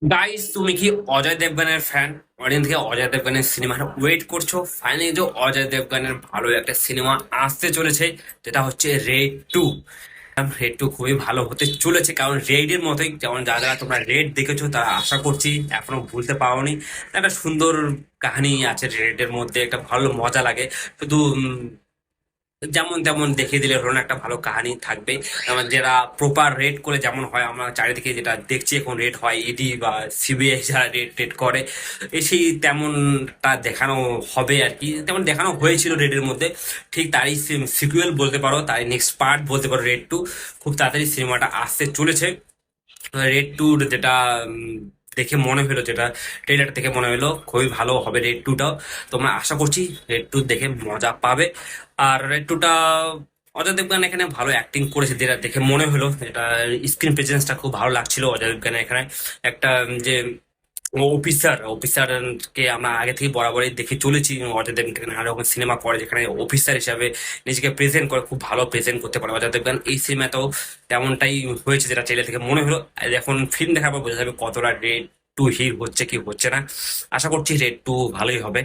Guys, তুমি কি Ajay দেবগানের fan? Audience থেকে অজয় দেবগানের সিনেমার ওয়েট করছো? ফাইনালি যে অজয় দেবগানের ভালো একটা সিনেমা আসতে চলেছে, যেটা হচ্ছে রেড 2। রেড 2 খুবই ভালো হতে চলেছে, কারণ রেড এর মতোই, যেমন যারা যারা তোমরা রেড দেখেছো তারা আশা করছি এখনো ভুলতে পারোনি। একটা সুন্দর কাহিনী আছে রেড এর মধ্যে, একটা ভালো মজা লাগে। শুধু যেমন তেমন দেখিয়ে দিলে হলো না, একটা ভালো কাহিনী থাকবে। যেমন যারা প্রপার রেড করে, যেমন হয় আমরা চারিদিকে যেটা দেখছি এখন, রেড হয় ইডি বা সিবিআই যারা রেড টেড করে, সেই তেমনটা দেখানো হবে আর কি। তেমন দেখানো হয়েছিল রেডের মধ্যে, ঠিক তারই সিকুয়েল বলতে পারো, তারই নেক্সট পার্ট বলতে পারো রেড 2। খুব তাড়াতাড়ি সিনেমাটা আসতে চলেছে। রেড 2 যেটা দেখে মনে হলো, যেটা ট্রেলার দেখে মনে হলো খুবই ভালো হবে রেড 2টাও। তোমরা আশা করছি রেড 2 দেখে মজা পাবে। আর রেড 2টা অজয় দেবগান এখানে ভালো অ্যাক্টিং করেছে, যেটা দেখে মনে হলো। এটা স্ক্রিন প্রেজেন্সটা খুব ভালো লাগছিল অজয় দেবগানের এখানে। একটা যে অফিসারকে আমরা আগে থেকে বরাবরই দেখে চলেছি অজয় দেবগান আরো সিনেমা করে যেখানে অফিসার হিসাবে নিজেকে প্রেজেন্ট করে, খুব ভালো প্রেজেন্ট করতে পারে অজয় দেবগান। এই সিনেমাতেও তেমনটাই হয়েছে, যেটা ট্রেলার থেকে মনে হলো। আর এখন ফিল্ম দেখার পর বোঝা যাবে কতটা রেড 2 হিট হচ্ছে কি হচ্ছে না। আশা করছি রেড 2 ভালোই হবে।